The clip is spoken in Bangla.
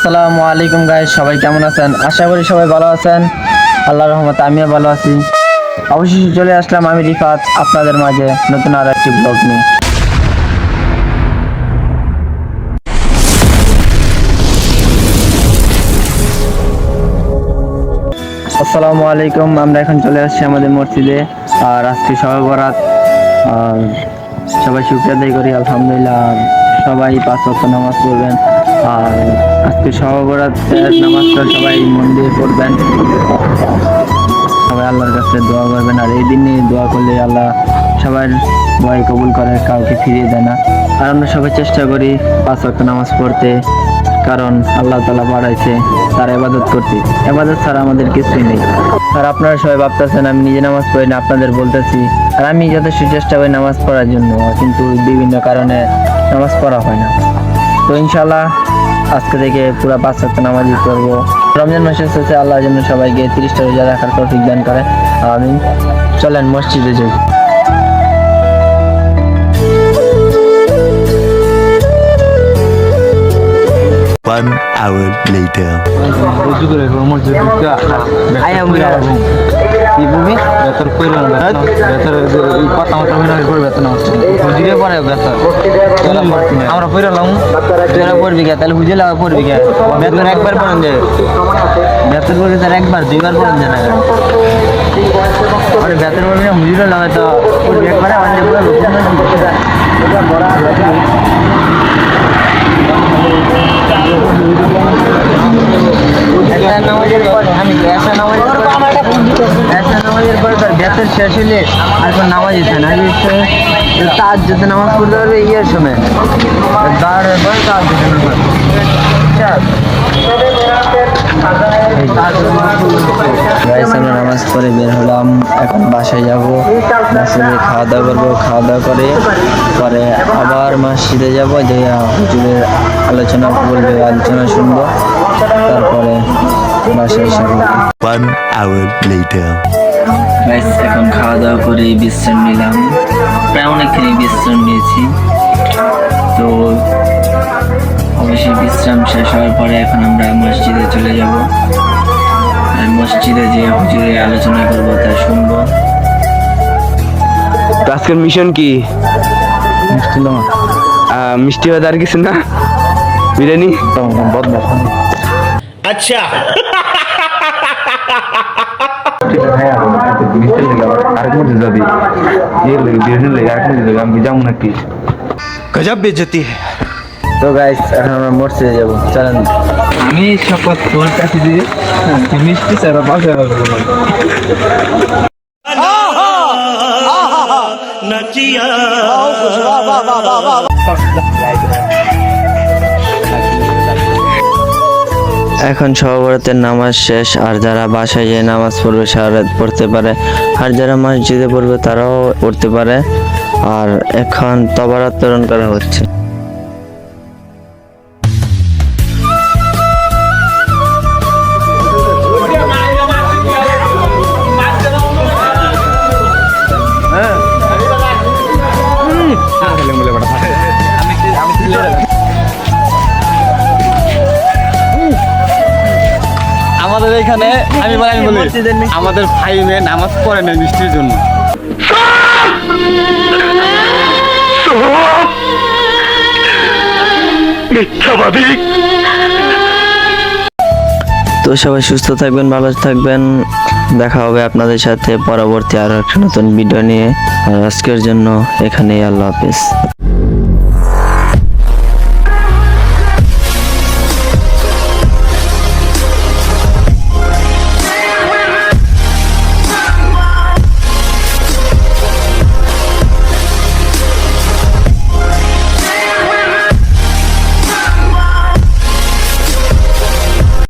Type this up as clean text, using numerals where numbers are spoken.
আসসালামু আলাইকুম গাইস, সবাই কেমন আছেন? আশা করি সবাই ভালো আছেন। আল্লাহর রহমতে আমিও ভালো আছি। অবশেষে চলে আসলাম আমি রিফাত আপনাদের মাঝে নতুন আর একটি ব্লগ নিয়ে। আসসালামু আলাইকুম। আমরা এখন চলে আসছি আমাদের মসজিদে। আর আজকে শবে বরাত, আর সবাই শুকরিয়া আদায় করি আলহামদুলিল্লাহ। সবাই 5 ওয়াক্ত নামাজ পড়বেন। আর আজকে শবে বরাত নামাজটা সবাই মন দিয়ে পড়বেন। সবাই আল্লাহর কাছে দোয়া করবেন। আর এই দিনে দোয়া করলে আল্লাহ সবার দোয়াই কবুল করে, কাউকে ফিরিয়ে দেয় না। আর আমরা সবাই চেষ্টা করি 5 ওয়াক্ত নামাজ পড়তে, কারণ আল্লাহ তাআলা পাঠাইছে তার ইবাদত করতে। ইবাদত ছাড়া আমাদের কিছুই নেই। আর আপনারা সবাই ভাবতেছেন আমি নিজে নামাজ পড়ি না, আপনাদের বলতেছি। আর আমি যথেষ্ট চেষ্টা করি নামাজ পড়ার জন্য, কিন্তু বিভিন্ন কারণে নামাজ পড়া হয় না। তো ইনশাআল্লাহ আজকে থেকে পুরো 5 ওয়াক্ত নামাজই পড়বো। রমজান মাস এসেছে, আল্লাহর জন্য সবাইকে 30টা রোজা রাখার তৌফিক দান করে। আমিন। চলেন মসজিদে যাই। 1 hour later. আমরা পড়লাম, তোরা পড়বি কে? তাহলে হুজে লাগা পড়বি কে? বেতন একবার পড়েন যায়, বেতন পড়বে তার একবার 2বার পড়েন যায় না। আরে বেতন পড়বি না, হুজুরে লাগা তো পড়বি একবারে। আমাদের পুরো নামাজের পরে তার বেতন শেষ হলে আর কোন নামাজ দিতে না, তার যদি নামাজ পড়তে পারবে ইয়ের সময় আমরা নামাজ পড়ে বের হলাম। এখন বাসায় যাবো, বাসায় খাওয়া দাওয়া করবো। খাওয়া দাওয়া করে পরে আবার মসজিদে যাবো, যে হুজুরের আলোচনা বলবে, আলোচনা শুনবো। তারপরে বাসায় যাবো। 1 hour later. এখন খাওয়া দাওয়া করে বিশ্রাম নিলাম। প্রায় অনেকখানি বিশ্রাম নিয়েছি। তো অবশ্যই বিশ্রাম শেষ হওয়ার পরে এখন আমরা মসজিদে চলে যাব। আর মসজিদে যে হুজুরের আলোচনা করবো তা শুনবো। আজকের মিশন কি? মিষ্টি বাদ আর কিছু না? বিরিয়ানি? আচ্ছা। গজব বেজতি। তো গাইস এখন আমরা মসজিদে যাবো, চলেন। আমি শপথ তোর কাছে দিয়ে মিষ্টি ছাড়া বাসা এখন শবে বরাতের নামাজ শেষ। আর যারা বাসায় যেয়ে নামাজ পড়বে সারা রাত পড়তে পারে, আর যারা মসজিদে পড়বে তারাও পড়তে পারে। আর এখন তবারাত প্রেরণ করা হচ্ছে। আমাদের এখানে আমি বলি আমাদের ভাই মেয়ে নামাজ পড়ে না মিষ্টির জন্য। তো সবাই সুস্থ থাকবেন, ভালো থাকবেন। দেখা হবে আপনাদের সাথে পরবর্তী আরো একটা নতুন ভিডিও নিয়ে। আর আজকের জন্য এখানেই, আল্লাহ হাফেজ।